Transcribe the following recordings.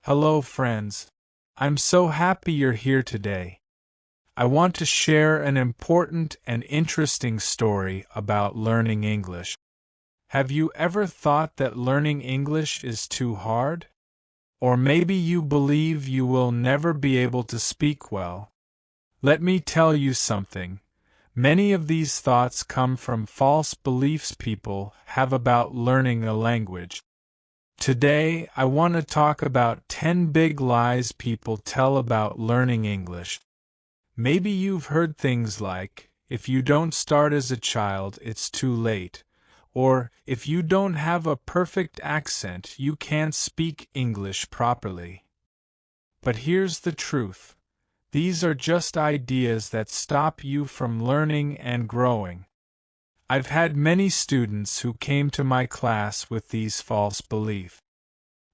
Hello, friends. I'm so happy you're here today. I want to share an important and interesting story about learning English. Have you ever thought that learning English is too hard? Or maybe you believe you will never be able to speak well. Let me tell you something. Many of these thoughts come from false beliefs people have about learning a language. Today, I want to talk about 10 big lies people tell about learning English. Maybe you've heard things like, if you don't start as a child, it's too late. Or, if you don't have a perfect accent, you can't speak English properly. But here's the truth. These are just ideas that stop you from learning and growing. I've had many students who came to my class with these false beliefs.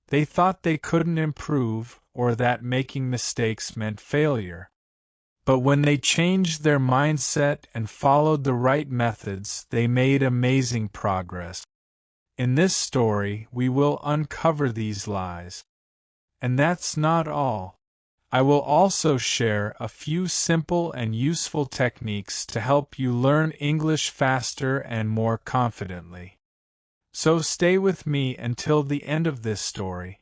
They thought they couldn't improve or that making mistakes meant failure. But when they changed their mindset and followed the right methods, they made amazing progress. In this story, we will uncover these lies. And that's not all. I will also share a few simple and useful techniques to help you learn English faster and more confidently. So stay with me until the end of this story.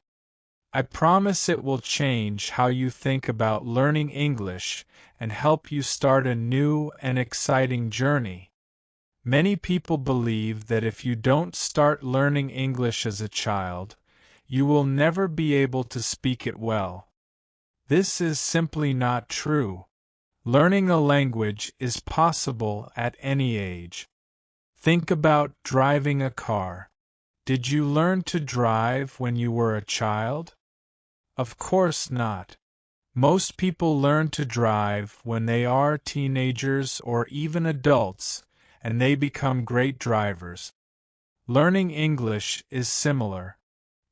I promise it will change how you think about learning English and help you start a new and exciting journey. Many people believe that if you don't start learning English as a child, you will never be able to speak it well. This is simply not true. Learning a language is possible at any age. Think about driving a car. Did you learn to drive when you were a child? Of course not. Most people learn to drive when they are teenagers or even adults, and they become great drivers. Learning English is similar.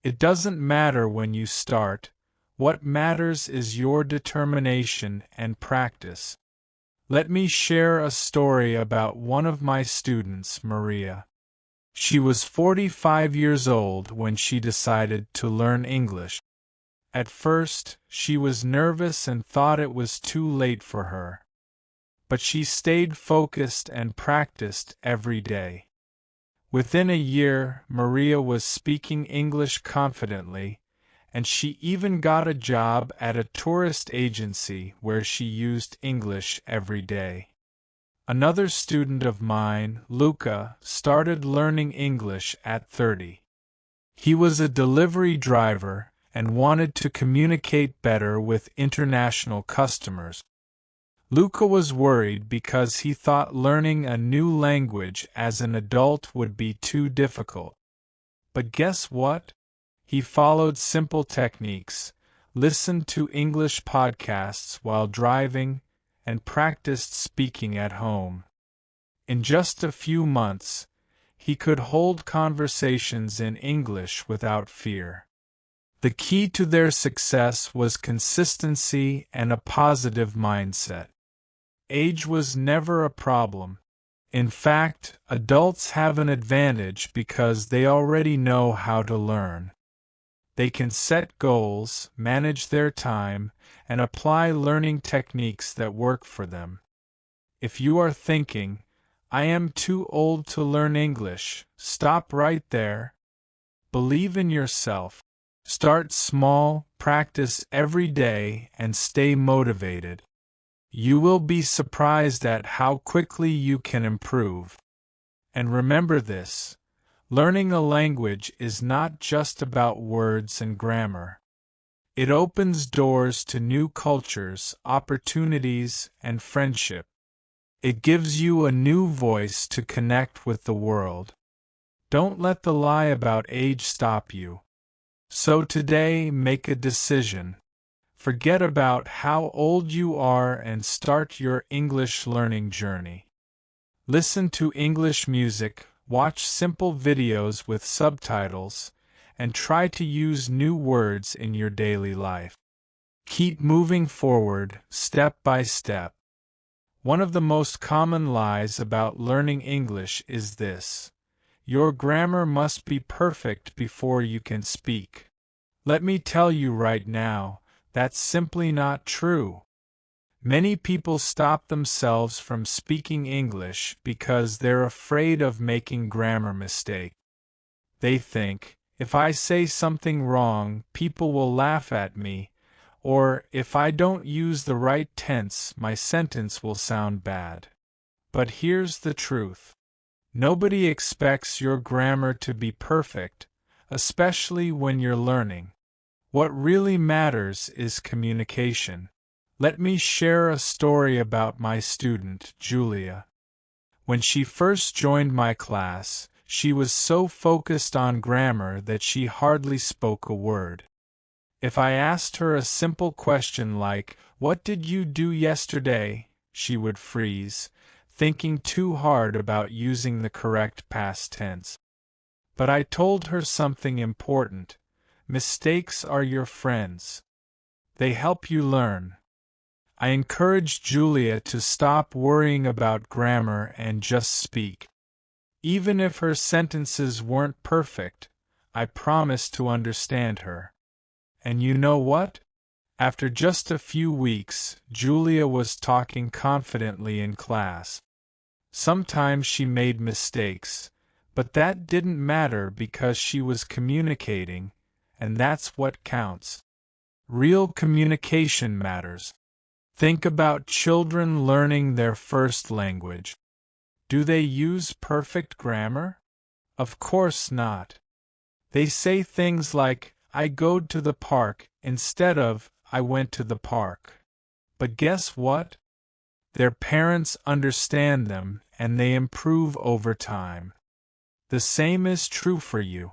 It doesn't matter when you start. What matters is your determination and practice. Let me share a story about one of my students, Maria. She was 45 years old when she decided to learn English. At first, she was nervous and thought it was too late for her. But she stayed focused and practiced every day. Within a year, Maria was speaking English confidently, and she even got a job at a tourist agency where she used English every day. Another student of mine, Luca, started learning English at 30. He was a delivery driver and wanted to communicate better with international customers. Luca was worried because he thought learning a new language as an adult would be too difficult. But guess what? He followed simple techniques, listened to English podcasts while driving, and practiced speaking at home. In just a few months, he could hold conversations in English without fear. The key to their success was consistency and a positive mindset. Age was never a problem. In fact, adults have an advantage because they already know how to learn. They can set goals, manage their time, and apply learning techniques that work for them. If you are thinking, I am too old to learn English, stop right there. Believe in yourself. Start small, practice every day, and stay motivated. You will be surprised at how quickly you can improve. And remember this. Learning a language is not just about words and grammar. It opens doors to new cultures, opportunities, and friendship. It gives you a new voice to connect with the world. Don't let the lie about age stop you. So today, make a decision. Forget about how old you are and start your English learning journey. Listen to English music, watch simple videos with subtitles, and try to use new words in your daily life. Keep moving forward, step by step. One of the most common lies about learning English is this: your grammar must be perfect before you can speak. Let me tell you right now, that's simply not true. Many people stop themselves from speaking English because they're afraid of making grammar mistakes. They think, if I say something wrong, people will laugh at me, or if I don't use the right tense, my sentence will sound bad. But here's the truth. Nobody expects your grammar to be perfect, especially when you're learning. What really matters is communication. Let me share a story about my student, Julia. When she first joined my class, she was so focused on grammar that she hardly spoke a word. If I asked her a simple question like, "What did you do yesterday?" she would freeze, thinking too hard about using the correct past tense. But I told her something important. Mistakes are your friends. They help you learn. I encouraged Julia to stop worrying about grammar and just speak. Even if her sentences weren't perfect, I promised to understand her. And you know what? After just a few weeks, Julia was talking confidently in class. Sometimes she made mistakes, but that didn't matter because she was communicating, and that's what counts. Real communication matters. Think about children learning their first language. Do they use perfect grammar? Of course not. They say things like, "I go to the park," instead of, "I went to the park." But guess what? Their parents understand them, and they improve over time. The same is true for you.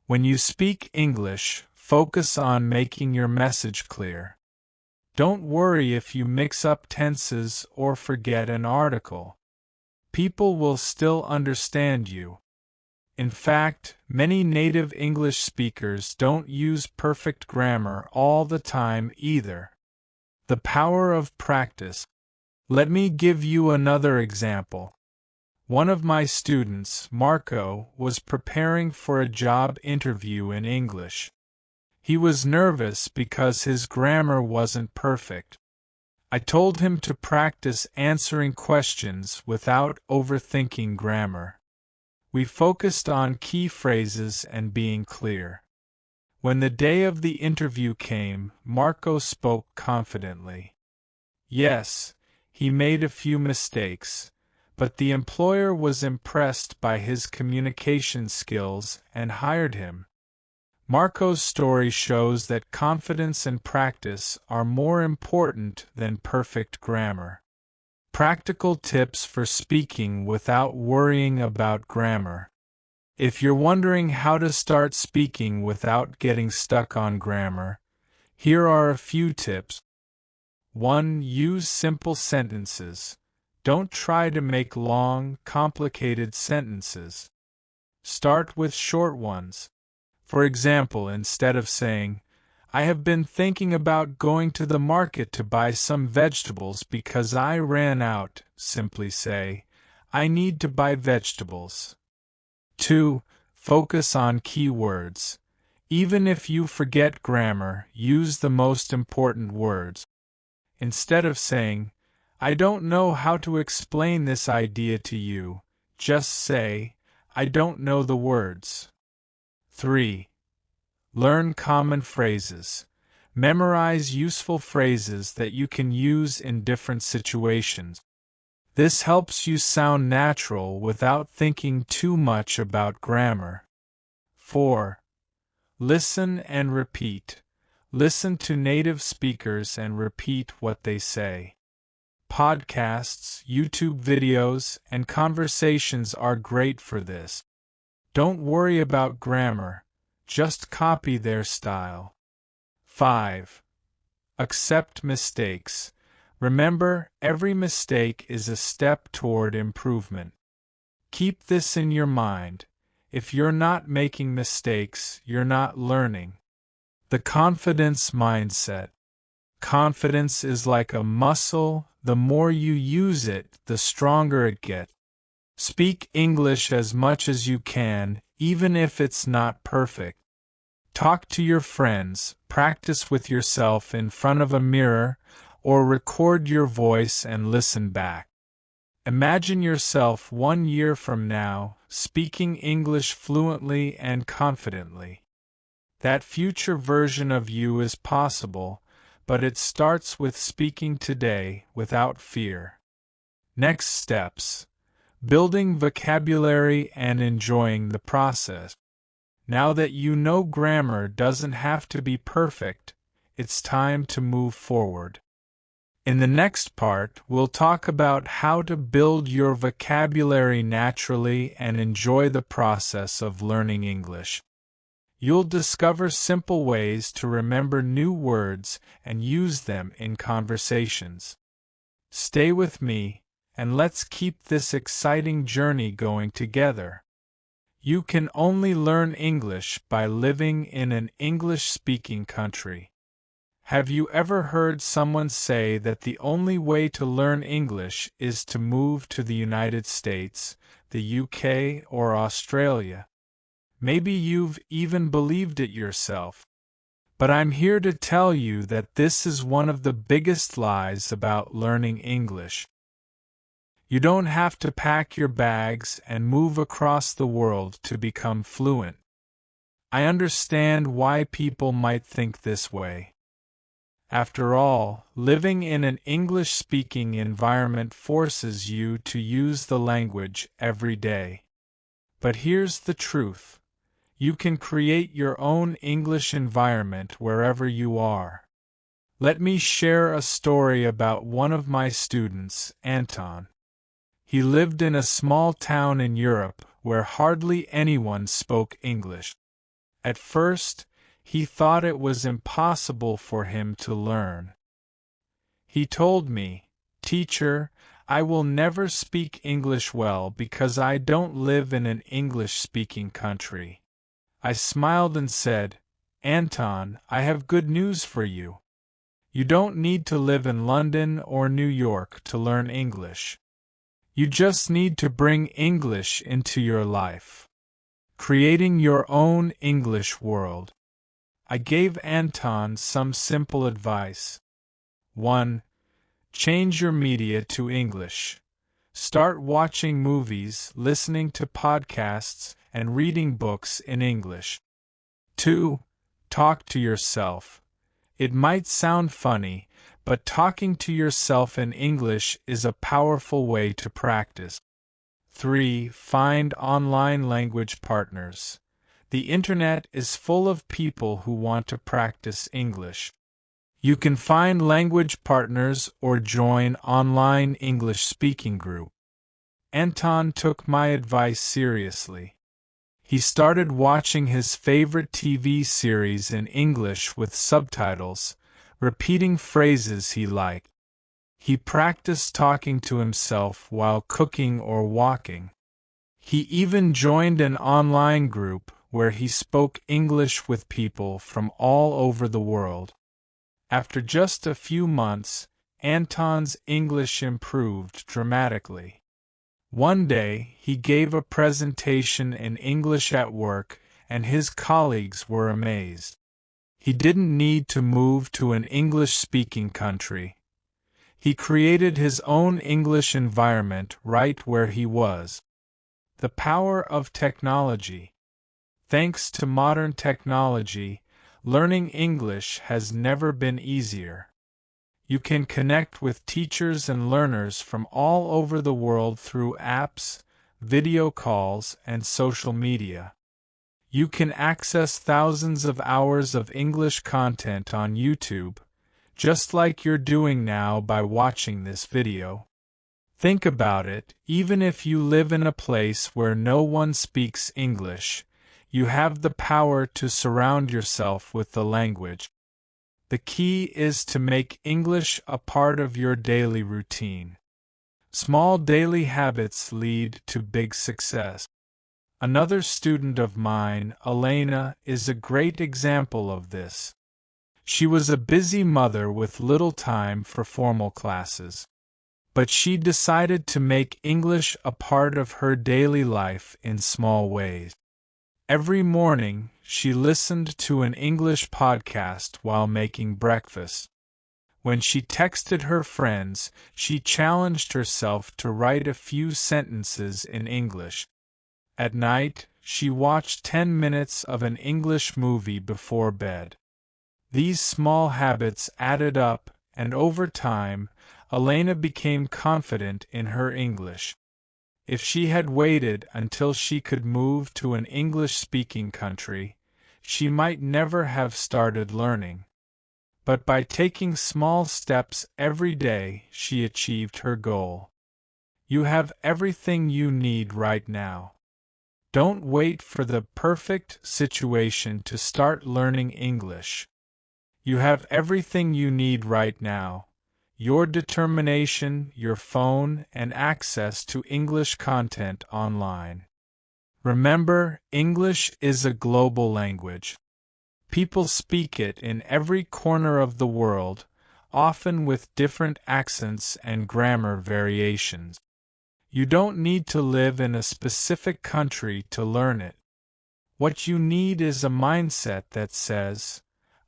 When you speak English, focus on making your message clear. Don't worry if you mix up tenses or forget an article. People will still understand you. In fact, many native English speakers don't use perfect grammar all the time either. The power of practice. Let me give you another example. One of my students, Marco, was preparing for a job interview in English. He was nervous because his grammar wasn't perfect. I told him to practice answering questions without overthinking grammar. We focused on key phrases and being clear. When the day of the interview came, Marco spoke confidently. Yes, he made a few mistakes, but the employer was impressed by his communication skills and hired him. Marco's story shows that confidence and practice are more important than perfect grammar. Practical tips for speaking without worrying about grammar. If you're wondering how to start speaking without getting stuck on grammar, here are a few tips. 1. Use simple sentences. Don't try to make long, complicated sentences. Start with short ones. For example, instead of saying, "I have been thinking about going to the market to buy some vegetables because I ran out," simply say, "I need to buy vegetables." 2. Focus on key words. Even if you forget grammar, use the most important words. Instead of saying, "I don't know how to explain this idea to you," just say, "I don't know the words." 3. Learn common phrases. Memorize useful phrases that you can use in different situations. This helps you sound natural without thinking too much about grammar. 4. Listen and repeat. Listen to native speakers and repeat what they say. Podcasts, YouTube videos, and conversations are great for this. Don't worry about grammar, just copy their style. 5. Accept mistakes. Remember, every mistake is a step toward improvement. Keep this in your mind. If you're not making mistakes, you're not learning. The confidence mindset. Confidence is like a muscle. The more you use it, the stronger it gets. Speak English as much as you can, even if it's not perfect. Talk to your friends, practice with yourself in front of a mirror, or record your voice and listen back. Imagine yourself 1 year from now, speaking English fluently and confidently. That future version of you is possible, but it starts with speaking today without fear. Next steps: building vocabulary and enjoying the process. Now that you know grammar doesn't have to be perfect, it's time to move forward. In the next part, we'll talk about how to build your vocabulary naturally and enjoy the process of learning English. You'll discover simple ways to remember new words and use them in conversations. Stay with me, and let's keep this exciting journey going together. You can only learn English by living in an English-speaking country. Have you ever heard someone say that the only way to learn English is to move to the United States, the UK, or Australia? Maybe you've even believed it yourself. But I'm here to tell you that this is one of the biggest lies about learning English. You don't have to pack your bags and move across the world to become fluent. I understand why people might think this way. After all, living in an English-speaking environment forces you to use the language every day. But here's the truth: you can create your own English environment wherever you are. Let me share a story about one of my students, Anton. He lived in a small town in Europe where hardly anyone spoke English. At first, he thought it was impossible for him to learn. He told me, "Teacher, I will never speak English well because I don't live in an English-speaking country." I smiled and said, "Anton, I have good news for you. You don't need to live in London or New York to learn English. You just need to bring English into your life, creating your own English world." I gave Anton some simple advice. 1. Change your media to English. Start watching movies, listening to podcasts, and reading books in English. 2. Talk to yourself. It might sound funny, but talking to yourself in English is a powerful way to practice. 3. Find online language partners. The internet is full of people who want to practice English. You can find language partners or join online English speaking group. Anton took my advice seriously. He started watching his favorite TV series in English with subtitles, repeating phrases he liked. He practiced talking to himself while cooking or walking. He even joined an online group where he spoke English with people from all over the world. After just a few months, Anton's English improved dramatically. One day, he gave a presentation in English at work, and his colleagues were amazed. He didn't need to move to an English-speaking country. He created his own English environment right where he was. The power of technology. Thanks to modern technology, learning English has never been easier. You can connect with teachers and learners from all over the world through apps, video calls, and social media. You can access thousands of hours of English content on YouTube, just like you're doing now by watching this video. Think about it: even if you live in a place where no one speaks English, you have the power to surround yourself with the language. The key is to make English a part of your daily routine. Small daily habits lead to big success. Another student of mine, Elena, is a great example of this. She was a busy mother with little time for formal classes. But she decided to make English a part of her daily life in small ways. Every morning, she listened to an English podcast while making breakfast. When she texted her friends, she challenged herself to write a few sentences in English. At night, she watched 10 minutes of an English movie before bed. These small habits added up, and over time, Elena became confident in her English. If she had waited until she could move to an English-speaking country, she might never have started learning. But by taking small steps every day, she achieved her goal. You have everything you need right now. Don't wait for the perfect situation to start learning English. You have everything you need right now: your determination, your phone, and access to English content online. Remember, English is a global language. People speak it in every corner of the world, often with different accents and grammar variations. You don't need to live in a specific country to learn it. What you need is a mindset that says,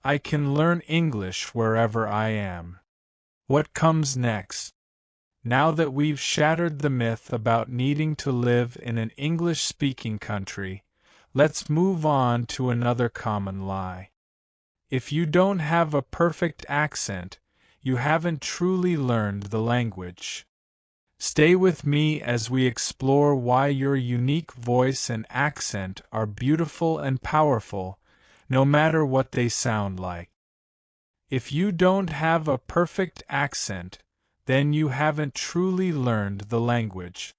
"I can learn English wherever I am." What comes next? Now that we've shattered the myth about needing to live in an English-speaking country, let's move on to another common lie. If you don't have a perfect accent, you haven't truly learned the language. Stay with me as we explore why your unique voice and accent are beautiful and powerful, no matter what they sound like. If you don't have a perfect accent, then you haven't truly learned the language.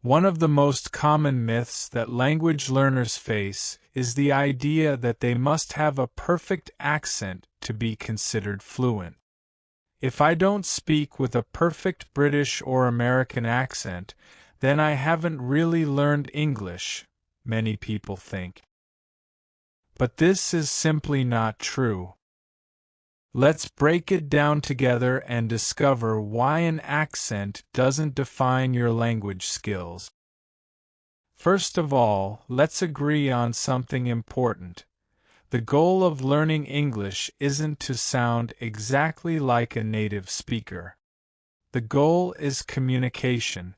One of the most common myths that language learners face is the idea that they must have a perfect accent to be considered fluent. If I don't speak with a perfect British or American accent, then I haven't really learned English, many people think. But this is simply not true. Let's break it down together and discover why an accent doesn't define your language skills. First of all, let's agree on something important. The goal of learning English isn't to sound exactly like a native speaker. The goal is communication.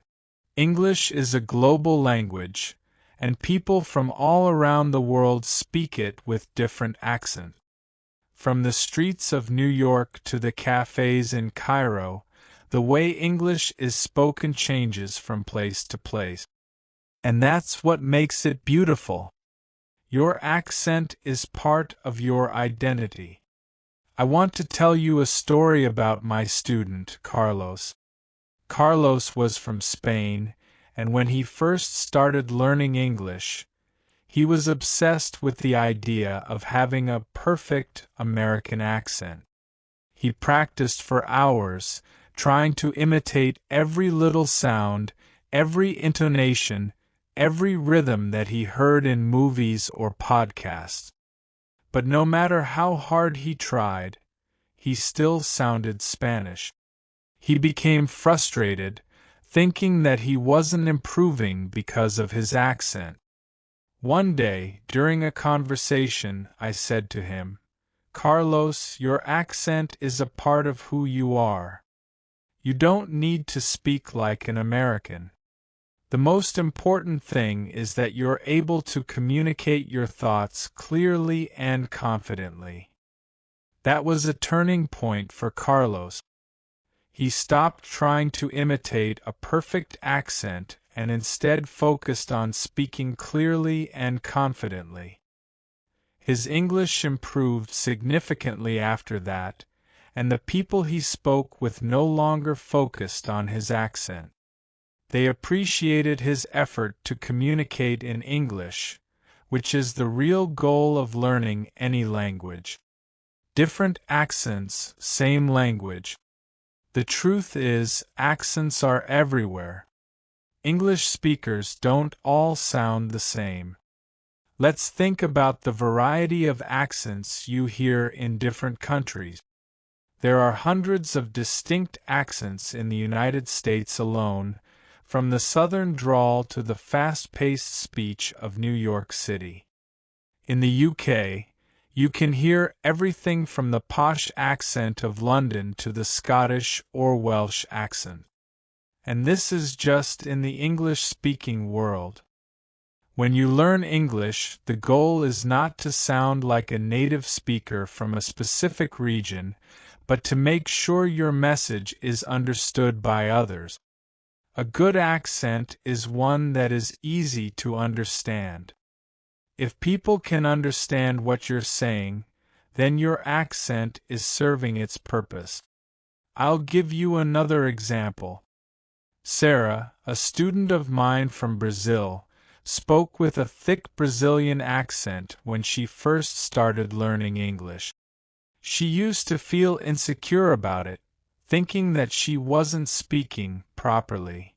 English is a global language, and people from all around the world speak it with different accents. From the streets of New York to the cafes in Cairo, the way English is spoken changes from place to place. And that's what makes it beautiful. Your accent is part of your identity. I want to tell you a story about my student, Carlos. Carlos was from Spain, and when he first started learning English, he was obsessed with the idea of having a perfect American accent. He practiced for hours, trying to imitate every little sound, every intonation, every rhythm that he heard in movies or podcasts. But no matter how hard he tried, he still sounded Spanish. He became frustrated, thinking that he wasn't improving because of his accent. One day, during a conversation, I said to him, "Carlos, your accent is a part of who you are. You don't need to speak like an American. The most important thing is that you're able to communicate your thoughts clearly and confidently." That was a turning point for Carlos. He stopped trying to imitate a perfect accent and instead focused on speaking clearly and confidently. His English improved significantly after that, and the people he spoke with no longer focused on his accent. They appreciated his effort to communicate in English, which is the real goal of learning any language. Different accents, same language. The truth is, accents are everywhere. English speakers don't all sound the same. Let's think about the variety of accents you hear in different countries. There are hundreds of distinct accents in the United States alone, from the Southern drawl to the fast-paced speech of New York City. In the UK, you can hear everything from the posh accent of London to the Scottish or Welsh accent. And this is just in the English-speaking world. When you learn English, the goal is not to sound like a native speaker from a specific region, but to make sure your message is understood by others. A good accent is one that is easy to understand. If people can understand what you're saying, then your accent is serving its purpose. I'll give you another example. Sarah, a student of mine from Brazil, spoke with a thick Brazilian accent when she first started learning English. She used to feel insecure about it, thinking that she wasn't speaking properly.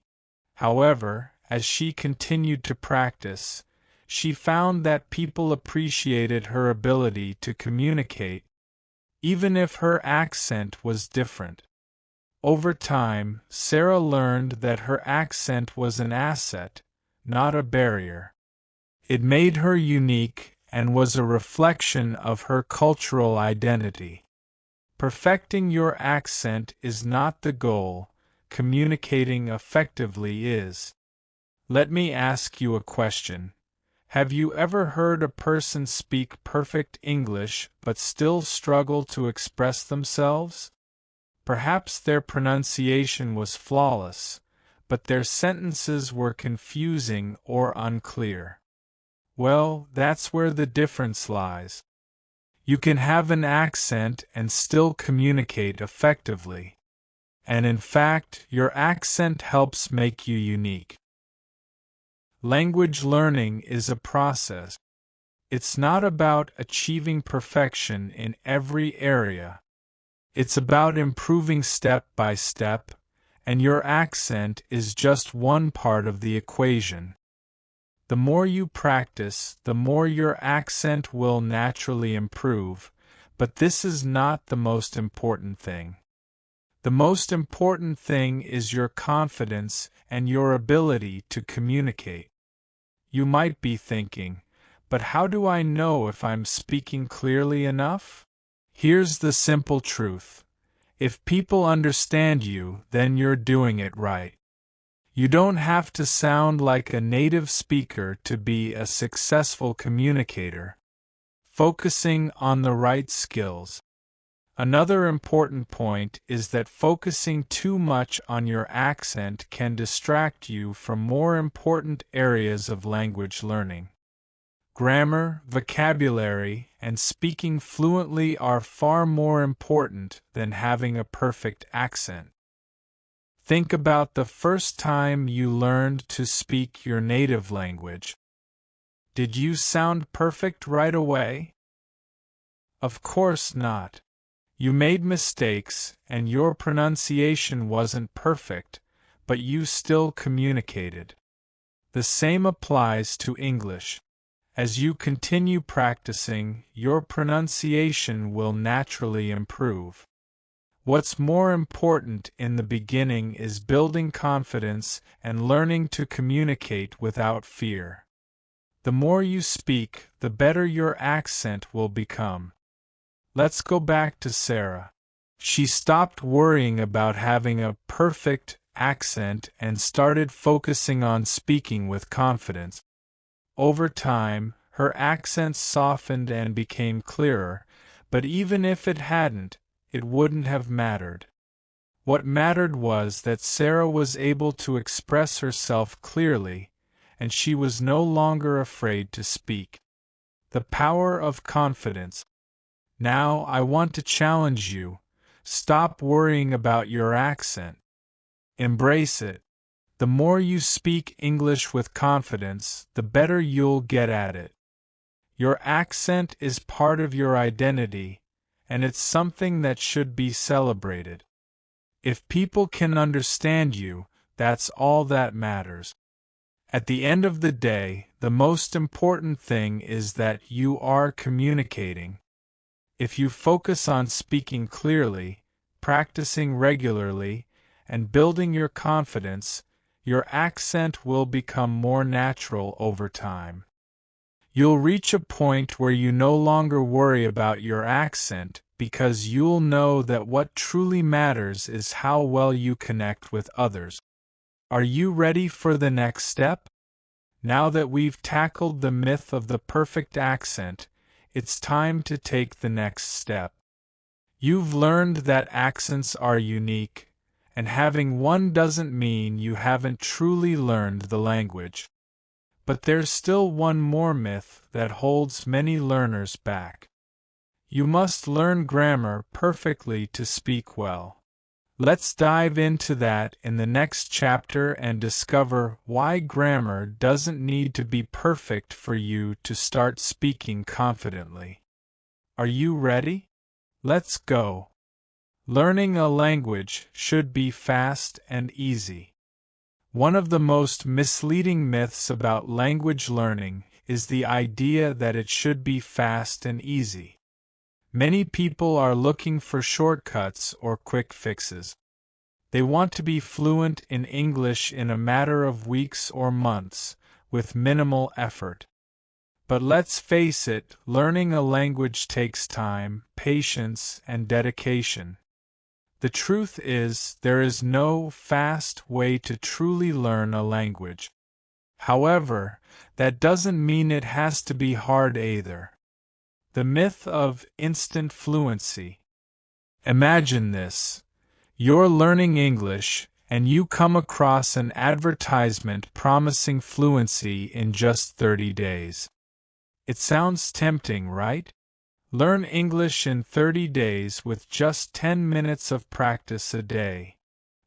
However, as she continued to practice, she found that people appreciated her ability to communicate, even if her accent was different. Over time, Sarah learned that her accent was an asset, not a barrier. It made her unique and was a reflection of her cultural identity. Perfecting your accent is not the goal, communicating effectively is. Let me ask you a question. Have you ever heard a person speak perfect English but still struggle to express themselves? Perhaps their pronunciation was flawless, but their sentences were confusing or unclear. Well, that's where the difference lies. You can have an accent and still communicate effectively. And in fact, your accent helps make you unique. Language learning is a process. It's not about achieving perfection in every area. It's about improving step by step, and your accent is just one part of the equation. The more you practice, the more your accent will naturally improve, but this is not the most important thing. The most important thing is your confidence and your ability to communicate. You might be thinking, but how do I know if I'm speaking clearly enough? Here's the simple truth. If people understand you, then you're doing it right. You don't have to sound like a native speaker to be a successful communicator. Focusing on the right skills. Another important point is that focusing too much on your accent can distract you from more important areas of language learning. Grammar, vocabulary, and speaking fluently are far more important than having a perfect accent. Think about the first time you learned to speak your native language. Did you sound perfect right away? Of course not. You made mistakes, and your pronunciation wasn't perfect, but you still communicated. The same applies to English. As you continue practicing, your pronunciation will naturally improve. What's more important in the beginning is building confidence and learning to communicate without fear. The more you speak, the better your accent will become. Let's go back to Sarah. She stopped worrying about having a perfect accent and started focusing on speaking with confidence. Over time, her accent softened and became clearer, but even if it hadn't, it wouldn't have mattered. What mattered was that Sarah was able to express herself clearly, and she was no longer afraid to speak. The power of confidence. Now I want to challenge you. Stop worrying about your accent. Embrace it. The more you speak English with confidence, the better you'll get at it. Your accent is part of your identity, and it's something that should be celebrated. If people can understand you, that's all that matters. At the end of the day, the most important thing is that you are communicating. If you focus on speaking clearly, practicing regularly, and building your confidence, your accent will become more natural over time. You'll reach a point where you no longer worry about your accent because you'll know that what truly matters is how well you connect with others. Are you ready for the next step? Now that we've tackled the myth of the perfect accent, it's time to take the next step. You've learned that accents are unique, and having one doesn't mean you haven't truly learned the language. But there's still one more myth that holds many learners back. You must learn grammar perfectly to speak well. Let's dive into that in the next chapter and discover why grammar doesn't need to be perfect for you to start speaking confidently. Are you ready? Let's go. Learning a language should be fast and easy. One of the most misleading myths about language learning is the idea that it should be fast and easy. Many people are looking for shortcuts or quick fixes. They want to be fluent in English in a matter of weeks or months, with minimal effort. But let's face it, learning a language takes time, patience, and dedication. The truth is, there is no fast way to truly learn a language. However, that doesn't mean it has to be hard either. The myth of instant fluency. Imagine this. You're learning English, and you come across an advertisement promising fluency in just 30 days. It sounds tempting, right? Learn English in 30 days with just 10 minutes of practice a day.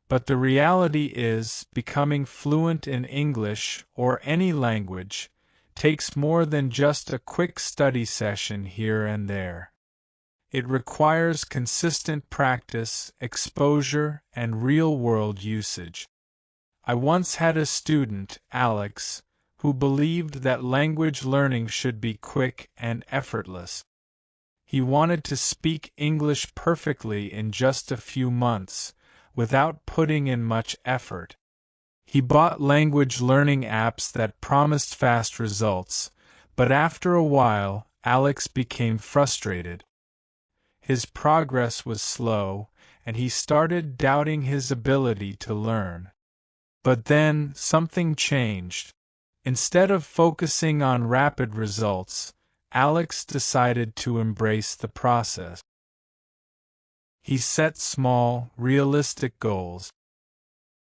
But the reality is, becoming fluent in English, or any language, takes more than just a quick study session here and there. It requires consistent practice, exposure, and real-world usage. I once had a student, Alex, who believed that language learning should be quick and effortless. He wanted to speak English perfectly in just a few months, without putting in much effort. He bought language learning apps that promised fast results, but after a while, Alex became frustrated. His progress was slow, and he started doubting his ability to learn. But then, something changed. Instead of focusing on rapid results, Alex decided to embrace the process. He set small, realistic goals.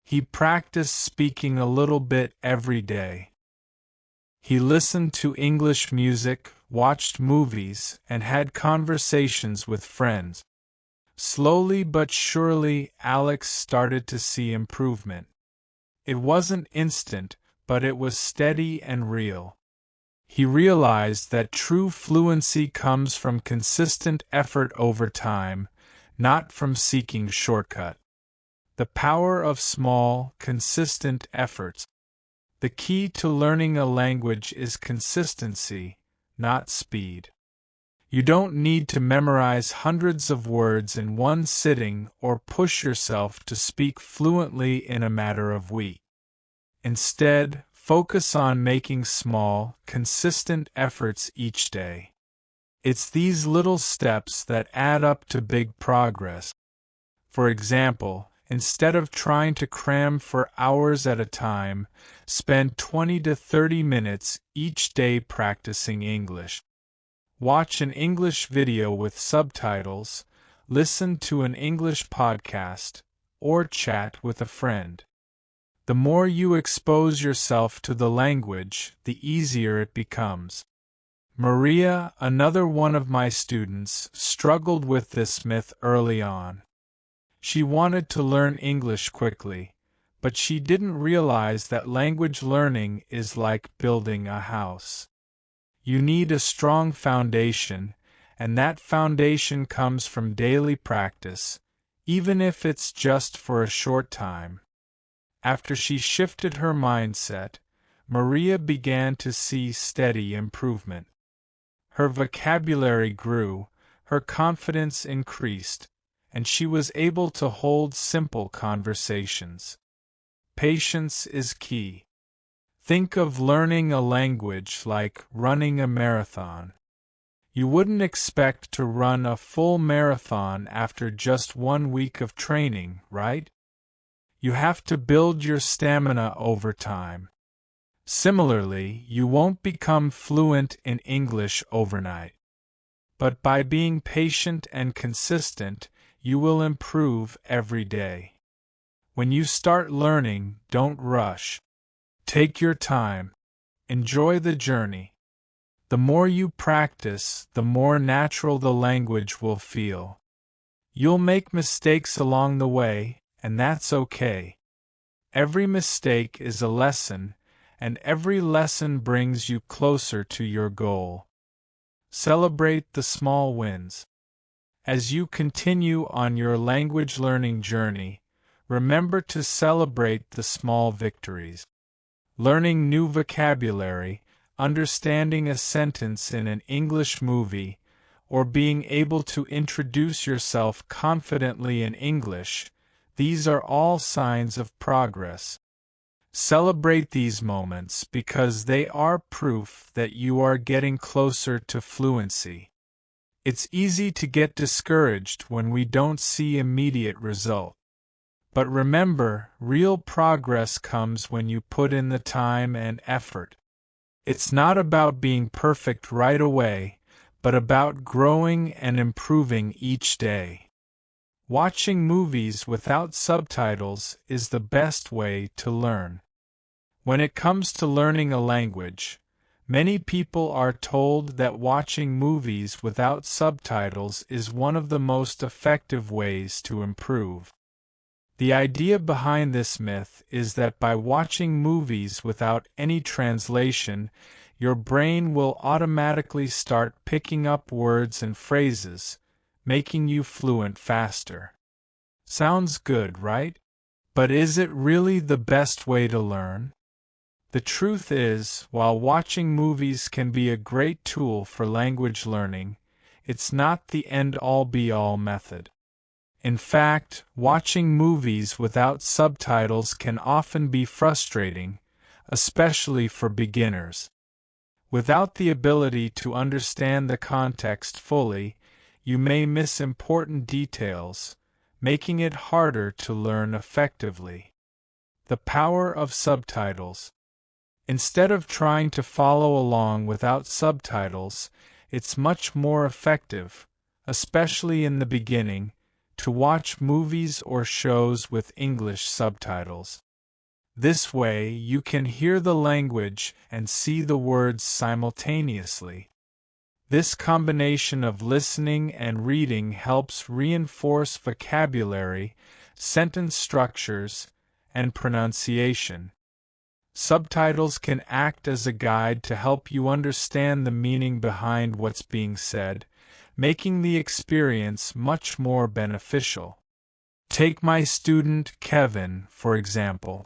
He practiced speaking a little bit every day. He listened to English music, watched movies, and had conversations with friends. Slowly but surely, Alex started to see improvement. It wasn't instant, but it was steady and real. He realized that true fluency comes from consistent effort over time, not from seeking shortcut. The power of small, consistent efforts. The key to learning a language is consistency, not speed. You don't need to memorize hundreds of words in one sitting or push yourself to speak fluently in a matter of weeks. Instead, focus on making small, consistent efforts each day. It's these little steps that add up to big progress. For example, instead of trying to cram for hours at a time, spend 20 to 30 minutes each day practicing English. Watch an English video with subtitles, listen to an English podcast, or chat with a friend. The more you expose yourself to the language, the easier it becomes. Maria, another one of my students, struggled with this myth early on. She wanted to learn English quickly, but she didn't realize that language learning is like building a house. You need a strong foundation, and that foundation comes from daily practice, even if it's just for a short time. After she shifted her mindset, Maria began to see steady improvement. Her vocabulary grew, her confidence increased, and she was able to hold simple conversations. Patience is key. Think of learning a language like running a marathon. You wouldn't expect to run a full marathon after just 1 week of training, right? You have to build your stamina over time. Similarly, you won't become fluent in English overnight. But by being patient and consistent, you will improve every day. When you start learning, don't rush. Take your time. Enjoy the journey. The more you practice, the more natural the language will feel. You'll make mistakes along the way, and that's okay. Every mistake is a lesson, and every lesson brings you closer to your goal. Celebrate the small wins. As you continue on your language learning journey, remember to celebrate the small victories. Learning new vocabulary, understanding a sentence in an English movie, or being able to introduce yourself confidently in English, these are all signs of progress. Celebrate these moments because they are proof that you are getting closer to fluency. It's easy to get discouraged when we don't see immediate results. But remember, real progress comes when you put in the time and effort. It's not about being perfect right away, but about growing and improving each day. Watching movies without subtitles is the best way to learn. When it comes to learning a language, many people are told that watching movies without subtitles is one of the most effective ways to improve. The idea behind this myth is that by watching movies without any translation, your brain will automatically start picking up words and phrases, making you fluent faster. Sounds good, right? But is it really the best way to learn? The truth is, while watching movies can be a great tool for language learning, it's not the end-all be-all method. In fact, watching movies without subtitles can often be frustrating, especially for beginners. Without the ability to understand the context fully, you may miss important details, making it harder to learn effectively. The power of subtitles. Instead of trying to follow along without subtitles, it's much more effective, especially in the beginning, to watch movies or shows with English subtitles. This way, you can hear the language and see the words simultaneously. This combination of listening and reading helps reinforce vocabulary, sentence structures, and pronunciation. Subtitles can act as a guide to help you understand the meaning behind what's being said, making the experience much more beneficial. Take my student Kevin, for example.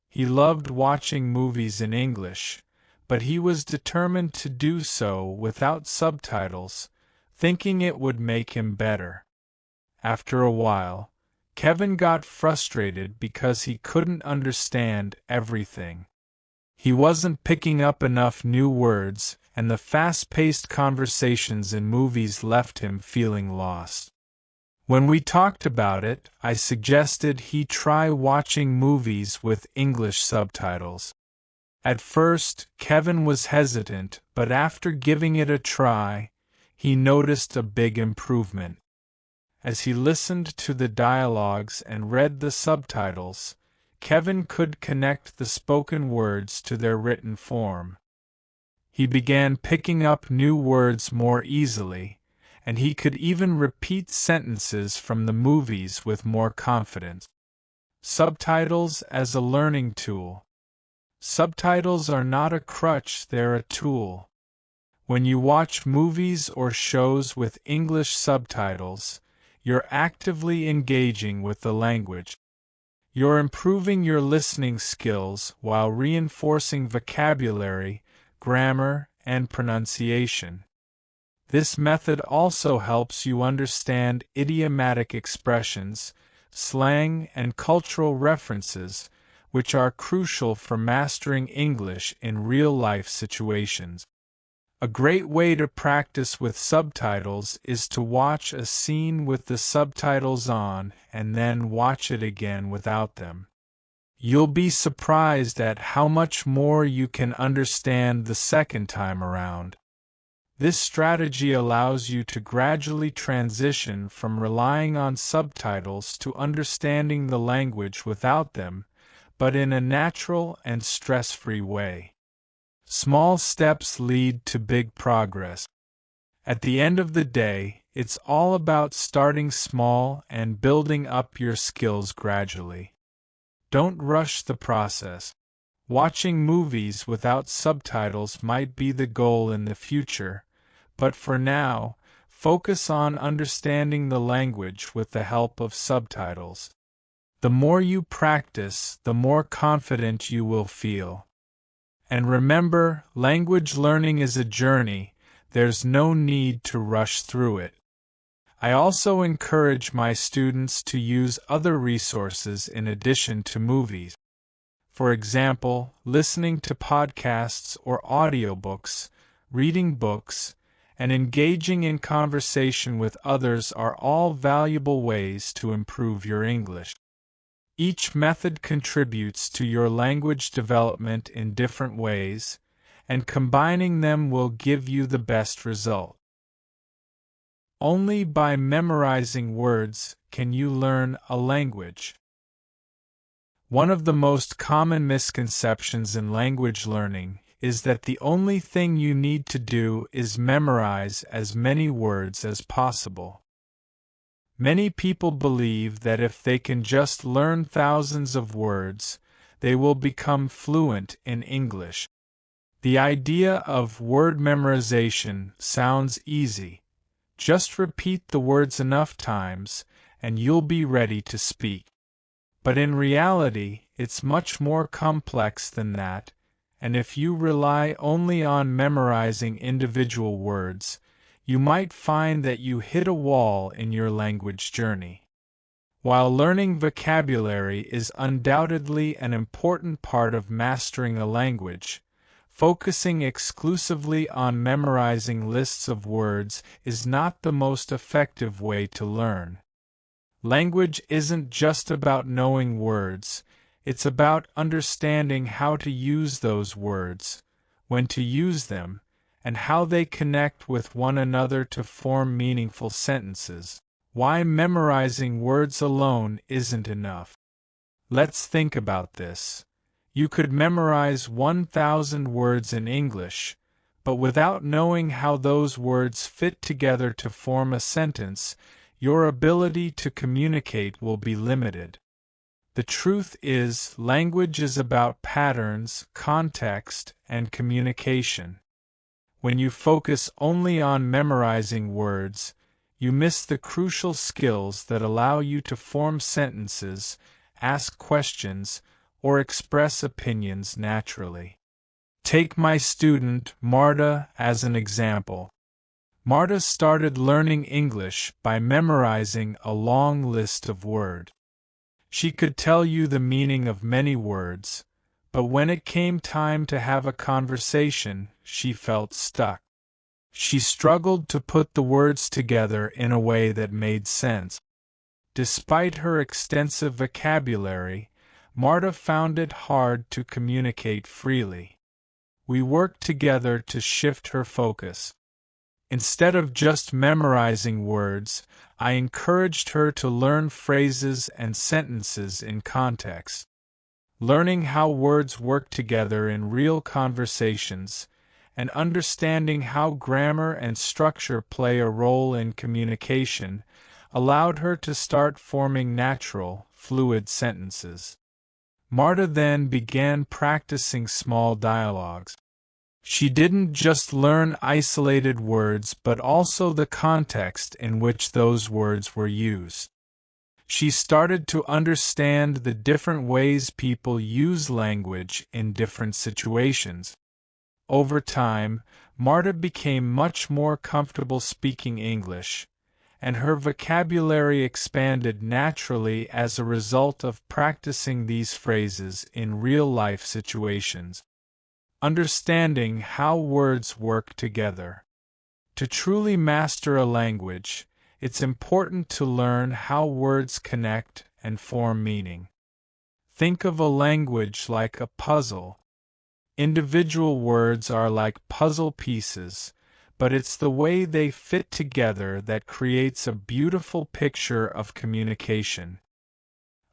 He loved watching movies in English, but he was determined to do so without subtitles, thinking it would make him better. After a while, Kevin got frustrated because he couldn't understand everything. He wasn't picking up enough new words, and the fast-paced conversations in movies left him feeling lost. When we talked about it, I suggested he try watching movies with English subtitles. At first, Kevin was hesitant, but after giving it a try, he noticed a big improvement. As he listened to the dialogues and read the subtitles, Kevin could connect the spoken words to their written form. He began picking up new words more easily, and he could even repeat sentences from the movies with more confidence. Subtitles as a learning tool. Subtitles are not a crutch, they're a tool. When you watch movies or shows with English subtitles, you're actively engaging with the language. You're improving your listening skills while reinforcing vocabulary, grammar, and pronunciation. This method also helps you understand idiomatic expressions, slang, and cultural references, which are crucial for mastering English in real-life situations. A great way to practice with subtitles is to watch a scene with the subtitles on and then watch it again without them. You'll be surprised at how much more you can understand the second time around. This strategy allows you to gradually transition from relying on subtitles to understanding the language without them, but in a natural and stress-free way. Small steps lead to big progress. At the end of the day, it's all about starting small and building up your skills gradually. Don't rush the process. Watching movies without subtitles might be the goal in the future, but for now, focus on understanding the language with the help of subtitles. The more you practice, the more confident you will feel. And remember, language learning is a journey. There's no need to rush through it. I also encourage my students to use other resources in addition to movies. For example, listening to podcasts or audiobooks, reading books, and engaging in conversation with others are all valuable ways to improve your English. Each method contributes to your language development in different ways, and combining them will give you the best result. Only by memorizing words can you learn a language. One of the most common misconceptions in language learning is that the only thing you need to do is memorize as many words as possible. Many people believe that if they can just learn thousands of words, they will become fluent in English. The idea of word memorization sounds easy. Just repeat the words enough times, and you'll be ready to speak. But in reality, it's much more complex than that, and if you rely only on memorizing individual words, you might find that you hit a wall in your language journey. While learning vocabulary is undoubtedly an important part of mastering a language, focusing exclusively on memorizing lists of words is not the most effective way to learn. Language isn't just about knowing words, it's about understanding how to use those words, when to use them, and how they connect with one another to form meaningful sentences. Why memorizing words alone isn't enough. Let's think about this. You could memorize 1,000 words in English, but without knowing how those words fit together to form a sentence, your ability to communicate will be limited. The truth is, language is about patterns, context, and communication. When you focus only on memorizing words, you miss the crucial skills that allow you to form sentences, ask questions, or express opinions naturally. Take my student, Marta, as an example. Marta started learning English by memorizing a long list of words. She could tell you the meaning of many words, but when it came time to have a conversation, she felt stuck. She struggled to put the words together in a way that made sense. Despite her extensive vocabulary, Marta found it hard to communicate freely. We worked together to shift her focus. Instead of just memorizing words, I encouraged her to learn phrases and sentences in context. Learning how words work together in real conversations, and understanding how grammar and structure play a role in communication, allowed her to start forming natural, fluid sentences. Marta then began practicing small dialogues. She didn't just learn isolated words but also the context in which those words were used. She started to understand the different ways people use language in different situations. Over time, Marta became much more comfortable speaking English, and her vocabulary expanded naturally as a result of practicing these phrases in real-life situations. Understanding how words work together. To truly master a language, it's important to learn how words connect and form meaning. Think of a language like a puzzle. Individual words are like puzzle pieces, but it's the way they fit together that creates a beautiful picture of communication.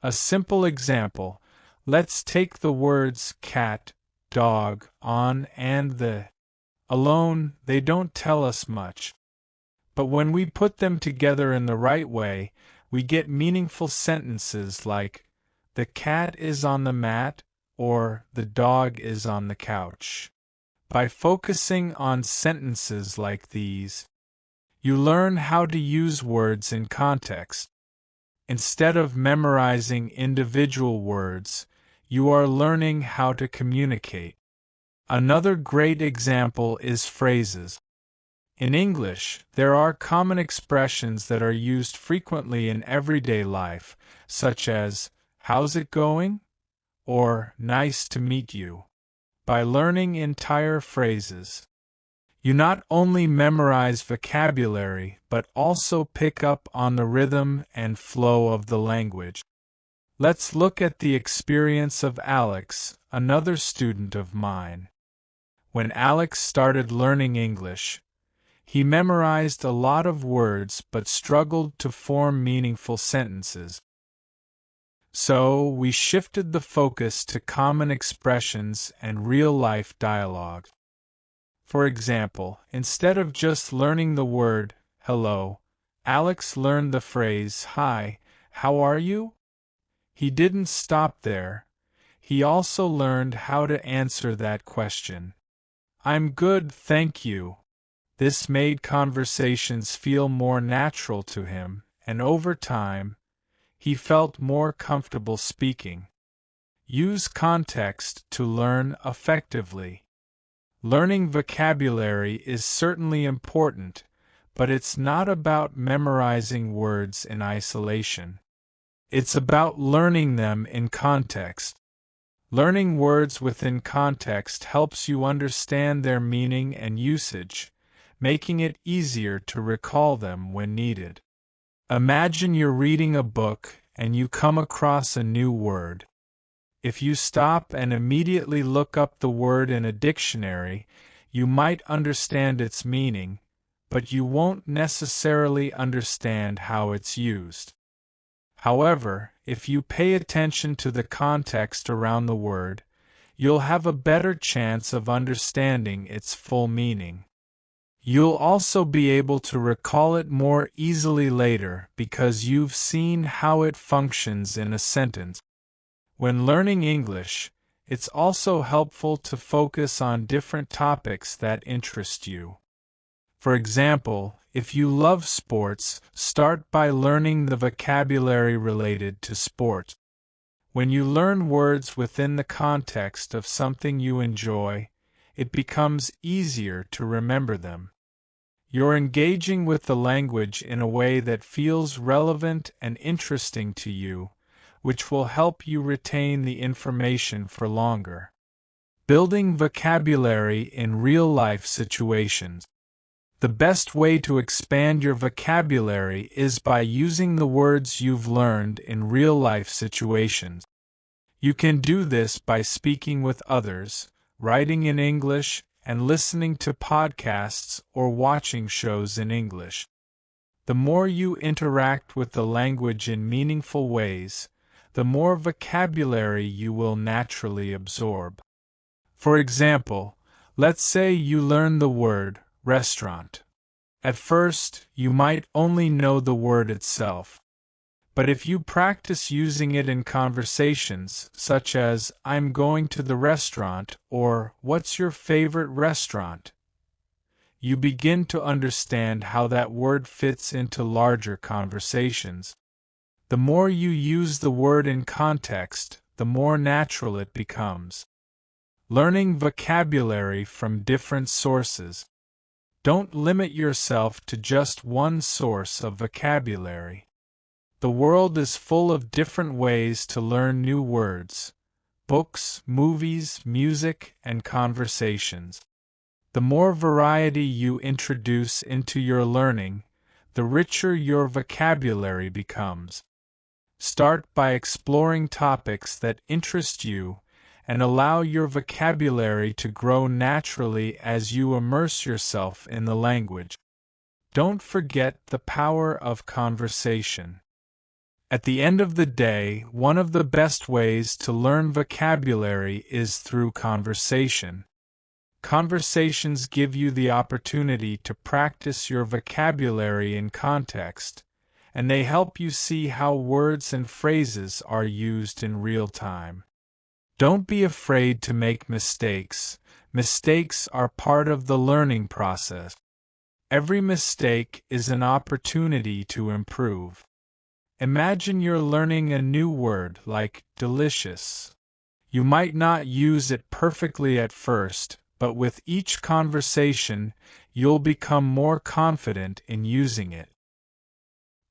A simple example, let's take the words cat, dog, on, and the. Alone, they don't tell us much. But when we put them together in the right way, we get meaningful sentences like, the cat is on the mat, or the dog is on the couch. By focusing on sentences like these, you learn how to use words in context. Instead of memorizing individual words, you are learning how to communicate. Another great example is phrases. In English, there are common expressions that are used frequently in everyday life, such as, "How's it going?" or "Nice to meet you." By learning entire phrases, you not only memorize vocabulary but also pick up on the rhythm and flow of the language. Let's look at the experience of Alex, another student of mine. When Alex started learning English, he memorized a lot of words but struggled to form meaningful sentences. So we shifted the focus to common expressions and real-life dialogue. For example, instead of just learning the word hello, Alex learned the phrase hi, how are you? He didn't stop there. He also learned how to answer that question. I'm good, thank you. This made conversations feel more natural to him, and over time, he felt more comfortable speaking. Use context to learn effectively. Learning vocabulary is certainly important, but it's not about memorizing words in isolation. It's about learning them in context. Learning words within context helps you understand their meaning and usage, making it easier to recall them when needed. Imagine you're reading a book and you come across a new word. If you stop and immediately look up the word in a dictionary, you might understand its meaning, but you won't necessarily understand how it's used. However, if you pay attention to the context around the word, you'll have a better chance of understanding its full meaning. You'll also be able to recall it more easily later because you've seen how it functions in a sentence. When learning English, it's also helpful to focus on different topics that interest you. For example, if you love sports, start by learning the vocabulary related to sport. When you learn words within the context of something you enjoy, it becomes easier to remember them. You're engaging with the language in a way that feels relevant and interesting to you, which will help you retain the information for longer. Building vocabulary in real-life situations. The best way to expand your vocabulary is by using the words you've learned in real-life situations. You can do this by speaking with others, writing in English, and listening to podcasts or watching shows in English. The more you interact with the language in meaningful ways, the more vocabulary you will naturally absorb. For example, let's say you learn the word restaurant. At first, you might only know the word itself. But if you practice using it in conversations, such as, I'm going to the restaurant, or what's your favorite restaurant? You begin to understand how that word fits into larger conversations. The more you use the word in context, the more natural it becomes. Learning vocabulary from different sources. Don't limit yourself to just one source of vocabulary. The world is full of different ways to learn new words: books, movies, music, and conversations. The more variety you introduce into your learning, the richer your vocabulary becomes. Start by exploring topics that interest you and allow your vocabulary to grow naturally as you immerse yourself in the language. Don't forget the power of conversation. At the end of the day, one of the best ways to learn vocabulary is through conversation. Conversations give you the opportunity to practice your vocabulary in context, and they help you see how words and phrases are used in real time. Don't be afraid to make mistakes. Mistakes are part of the learning process. Every mistake is an opportunity to improve. Imagine you're learning a new word like delicious. You might not use it perfectly at first, but with each conversation, you'll become more confident in using it.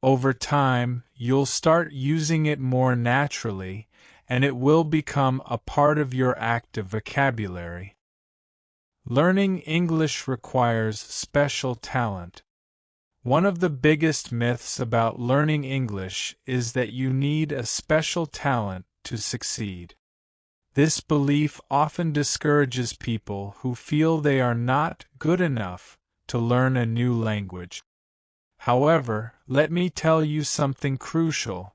Over time, you'll start using it more naturally, and it will become a part of your active vocabulary. Learning English requires special talent. One of the biggest myths about learning English is that you need a special talent to succeed. This belief often discourages people who feel they are not good enough to learn a new language. However, let me tell you something crucial.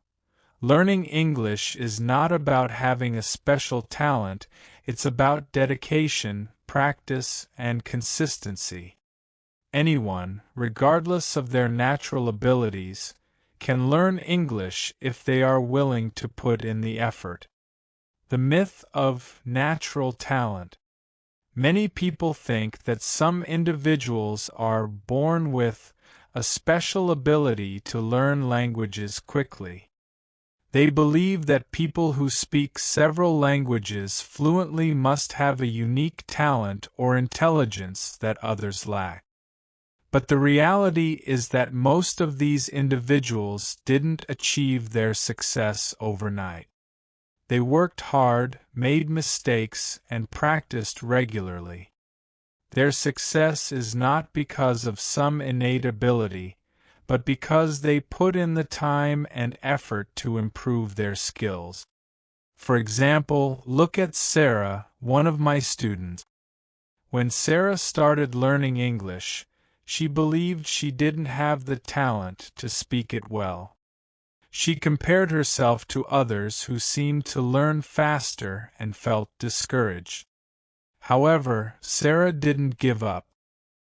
Learning English is not about having a special talent, it's about dedication, practice, and consistency. Anyone, regardless of their natural abilities, can learn English if they are willing to put in the effort. The myth of natural talent. Many people think that some individuals are born with a special ability to learn languages quickly. They believe that people who speak several languages fluently must have a unique talent or intelligence that others lack. But the reality is that most of these individuals didn't achieve their success overnight. They worked hard, made mistakes, and practiced regularly. Their success is not because of some innate ability, but because they put in the time and effort to improve their skills. For example, look at Sarah, one of my students. When Sarah started learning English, she believed she didn't have the talent to speak it well. She compared herself to others who seemed to learn faster and felt discouraged. However, Sarah didn't give up.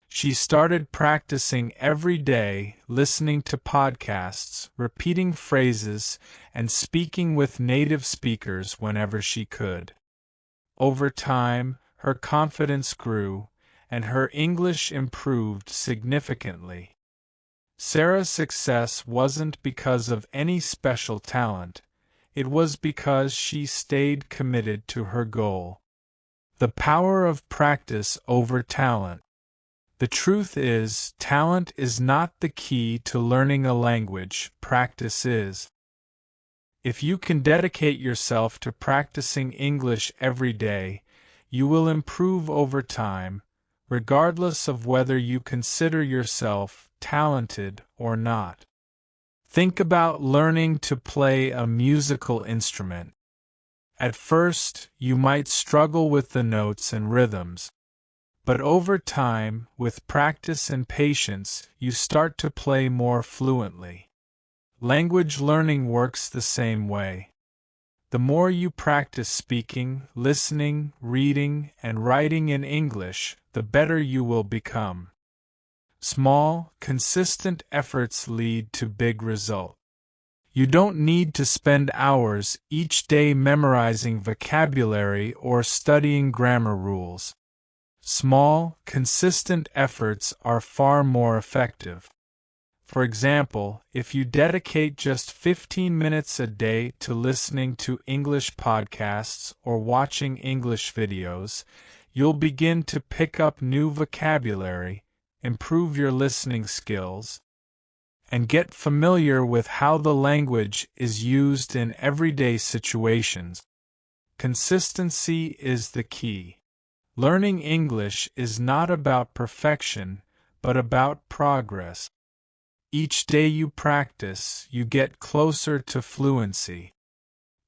She started practicing every day, listening to podcasts, repeating phrases, and speaking with native speakers whenever she could. Over time, her confidence grew, and her English improved significantly. Sarah's success wasn't because of any special talent, it was because she stayed committed to her goal. The power of practice over talent. The truth is, talent is not the key to learning a language, practice is. If you can dedicate yourself to practicing English every day, you will improve over time, regardless of whether you consider yourself talented or not. Think about learning to play a musical instrument. At first, you might struggle with the notes and rhythms, but over time, with practice and patience, you start to play more fluently. Language learning works the same way. The more you practice speaking, listening, reading, and writing in English, the better you will become. Small, consistent efforts lead to big results. You don't need to spend hours each day memorizing vocabulary or studying grammar rules. Small, consistent efforts are far more effective. For example, if you dedicate just 15 minutes a day to listening to English podcasts or watching English videos, you'll begin to pick up new vocabulary, improve your listening skills, and get familiar with how the language is used in everyday situations. Consistency is the key. Learning English is not about perfection, but about progress. Each day you practice, you get closer to fluency.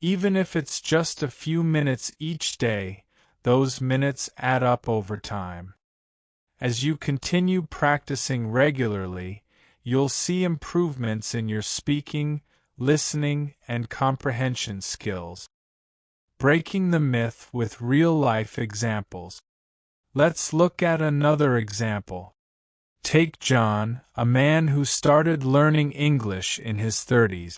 Even if it's just a few minutes each day, those minutes add up over time. As you continue practicing regularly, you'll see improvements in your speaking, listening, and comprehension skills. Breaking the myth with real-life examples. Let's look at another example. Take John, a man who started learning English in his 30s.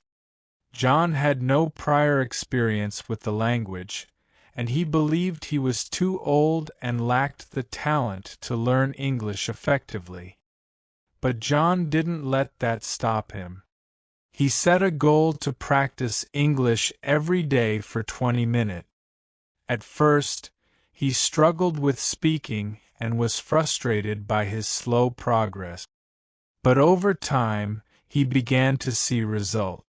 John had no prior experience with the language, and he believed he was too old and lacked the talent to learn English effectively. But John didn't let that stop him. He set a goal to practice English every day for 20 minutes. At first, he struggled with speaking and was frustrated by his slow progress. But over time, he began to see results.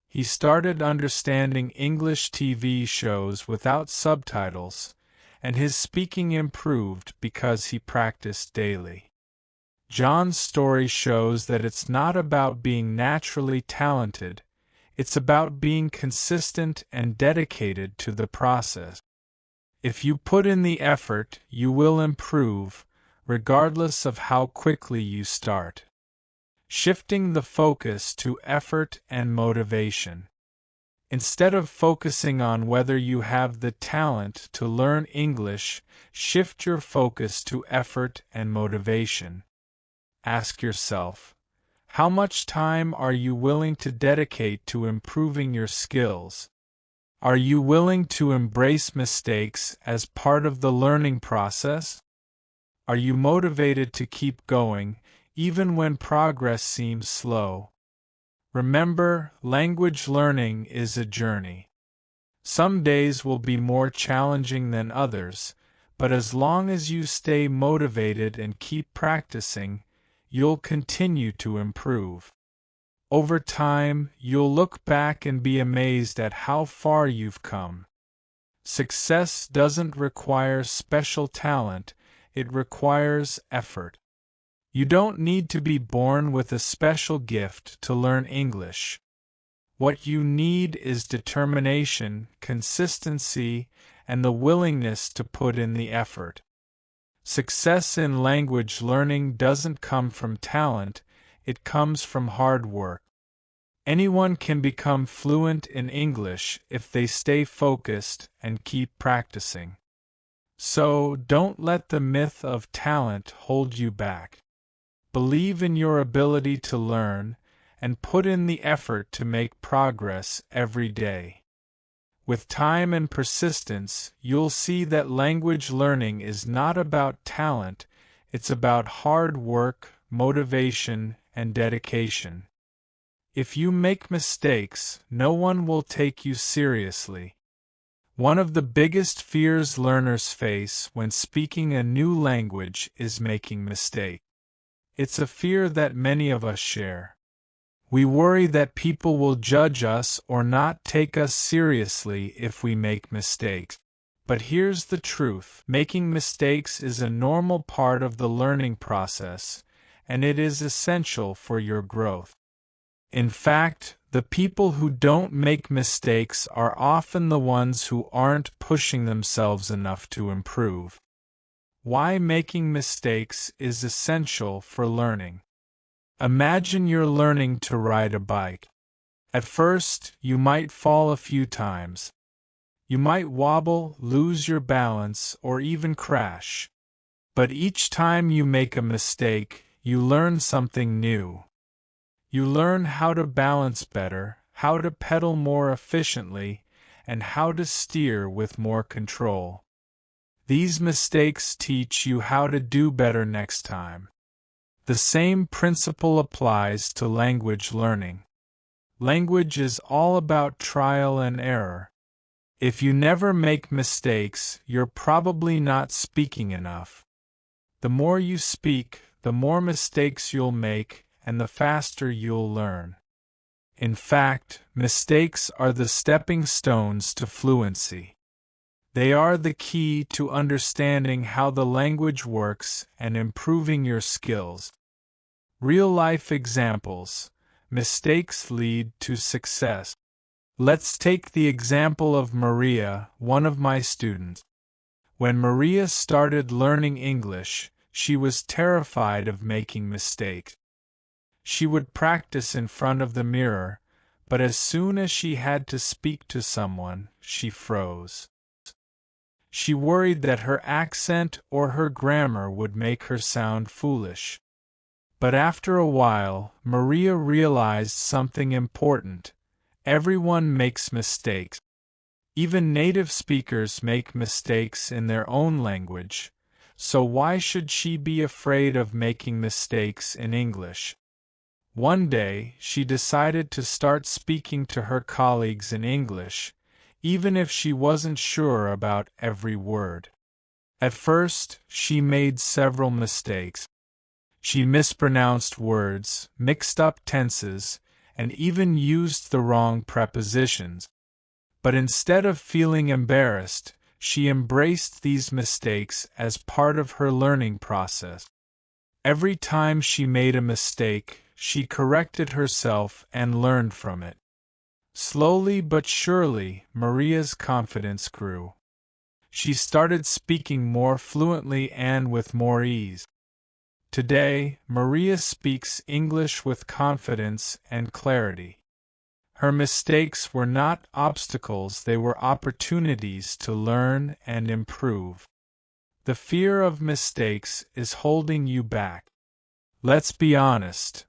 He started understanding English TV shows without subtitles, and his speaking improved because he practiced daily. John's story shows that it's not about being naturally talented, it's about being consistent and dedicated to the process. If you put in the effort, you will improve, regardless of how quickly you start. Shifting the focus to effort and motivation. Instead of focusing on whether you have the talent to learn English, shift your focus to effort and motivation. Ask yourself, how much time are you willing to dedicate to improving your skills? Are you willing to embrace mistakes as part of the learning process? Are you motivated to keep going, even when progress seems slow? Remember, language learning is a journey. Some days will be more challenging than others, but as long as you stay motivated and keep practicing, you'll continue to improve. Over time, you'll look back and be amazed at how far you've come. Success doesn't require special talent, it requires effort. You don't need to be born with a special gift to learn English. What you need is determination, consistency, and the willingness to put in the effort. Success in language learning doesn't come from talent, it comes from hard work. Anyone can become fluent in English if they stay focused and keep practicing. So, don't let the myth of talent hold you back. Believe in your ability to learn, and put in the effort to make progress every day. With time and persistence, you'll see that language learning is not about talent, it's about hard work, motivation, and dedication. If you make mistakes, no one will take you seriously. One of the biggest fears learners face when speaking a new language is making mistakes. It's a fear that many of us share. We worry that people will judge us or not take us seriously if we make mistakes. But here's the truth: making mistakes is a normal part of the learning process, and it is essential for your growth. In fact, the people who don't make mistakes are often the ones who aren't pushing themselves enough to improve. Why making mistakes is essential for learning. Imagine you're learning to ride a bike. At first, you might fall a few times. You might wobble, lose your balance, or even crash. But each time you make a mistake, you learn something new. You learn how to balance better, how to pedal more efficiently, and how to steer with more control. These mistakes teach you how to do better next time. The same principle applies to language learning. Language is all about trial and error. If you never make mistakes, you're probably not speaking enough. The more you speak, the more mistakes you'll make and the faster you'll learn. In fact, mistakes are the stepping stones to fluency. They are the key to understanding how the language works and improving your skills. Real-life examples. Mistakes lead to success. Let's take the example of Maria, one of my students. When Maria started learning English, she was terrified of making mistakes. She would practice in front of the mirror, but as soon as she had to speak to someone, she froze. She worried that her accent or her grammar would make her sound foolish. But after a while, Maria realized something important. Everyone makes mistakes. Even native speakers make mistakes in their own language, so why should she be afraid of making mistakes in English? One day, she decided to start speaking to her colleagues in English, even if she wasn't sure about every word. At first, she made several mistakes. She mispronounced words, mixed up tenses, and even used the wrong prepositions. But instead of feeling embarrassed, she embraced these mistakes as part of her learning process. Every time she made a mistake, she corrected herself and learned from it. Slowly but surely, Maria's confidence grew. She started speaking more fluently and with more ease. Today, Maria speaks English with confidence and clarity. Her mistakes were not obstacles, they were opportunities to learn and improve. The fear of mistakes is holding you back. Let's be honest.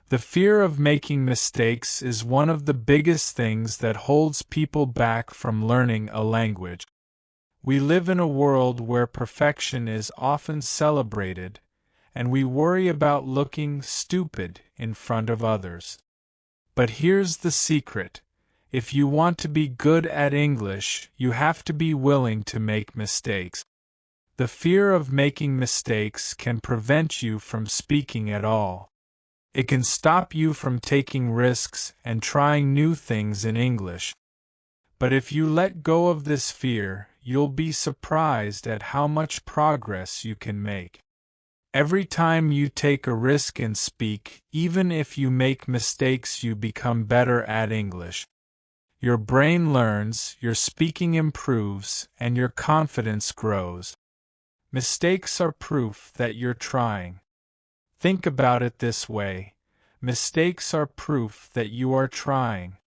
The fear of making mistakes is one of the biggest things that holds people back from learning a language. We live in a world where perfection is often celebrated, and we worry about looking stupid in front of others. But here's the secret. If you want to be good at English, you have to be willing to make mistakes. The fear of making mistakes can prevent you from speaking at all. It can stop you from taking risks and trying new things in English. But if you let go of this fear, you'll be surprised at how much progress you can make. Every time you take a risk and speak, even if you make mistakes, you become better at English. Your brain learns, your speaking improves, and your confidence grows. Mistakes are proof that you're trying. Think about it this way. Mistakes are proof that you are trying.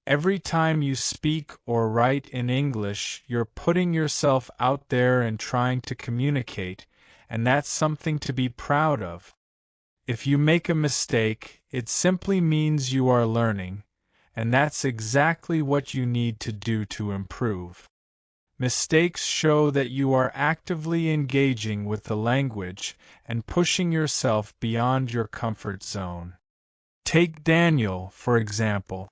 Every time you speak or write in English, you're putting yourself out there and trying to communicate, and that's something to be proud of. If you make a mistake, it simply means you are learning, and that's exactly what you need to do to improve. Mistakes show that you are actively engaging with the language and pushing yourself beyond your comfort zone. Take Daniel, for example.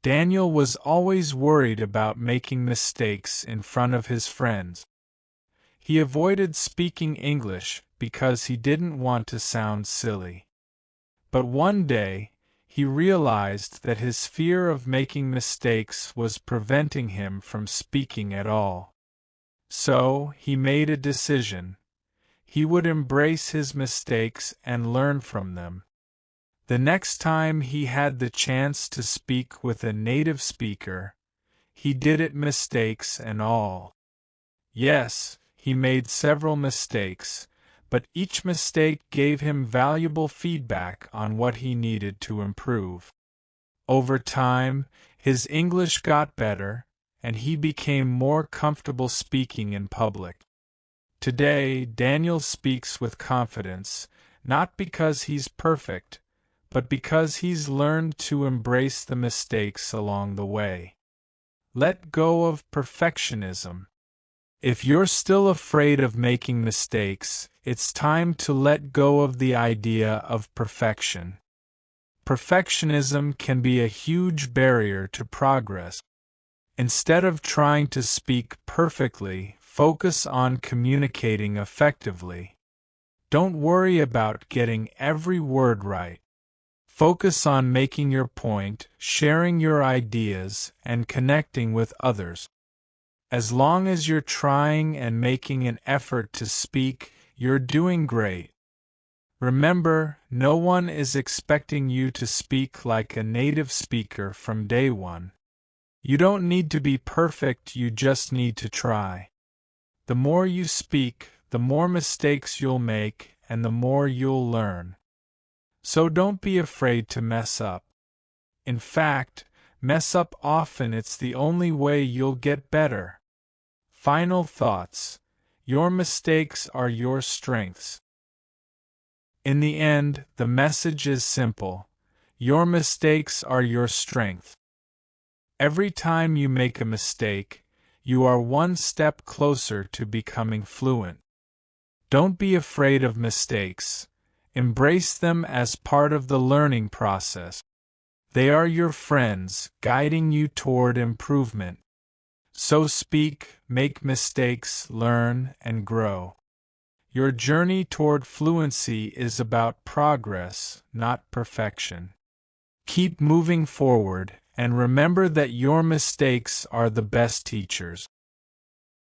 Daniel was always worried about making mistakes in front of his friends. He avoided speaking English because he didn't want to sound silly. But one day, he realized that his fear of making mistakes was preventing him from speaking at all. So, he made a decision. He would embrace his mistakes and learn from them. The next time he had the chance to speak with a native speaker, he did it, mistakes and all. Yes, he made several mistakes, but each mistake gave him valuable feedback on what he needed to improve. Over time, his English got better, and he became more comfortable speaking in public. Today, Daniel speaks with confidence, not because he's perfect, but because he's learned to embrace the mistakes along the way. Let go of perfectionism. If you're still afraid of making mistakes, it's time to let go of the idea of perfection. Perfectionism can be a huge barrier to progress. Instead of trying to speak perfectly, focus on communicating effectively. Don't worry about getting every word right. Focus on making your point, sharing your ideas, and connecting with others. As long as you're trying and making an effort to speak, you're doing great. Remember, no one is expecting you to speak like a native speaker from day one. You don't need to be perfect, you just need to try. The more you speak, the more mistakes you'll make, and the more you'll learn. So don't be afraid to mess up. In fact, mess up often, it's the only way you'll get better. Final thoughts. Your mistakes are your strengths. In the end, the message is simple. Your mistakes are your strength. Every time you make a mistake, you are one step closer to becoming fluent. Don't be afraid of mistakes. Embrace them as part of the learning process. They are your friends, guiding you toward improvement. So speak, make mistakes, learn, and grow. Your journey toward fluency is about progress, not perfection. Keep moving forward, and remember that your mistakes are the best teachers.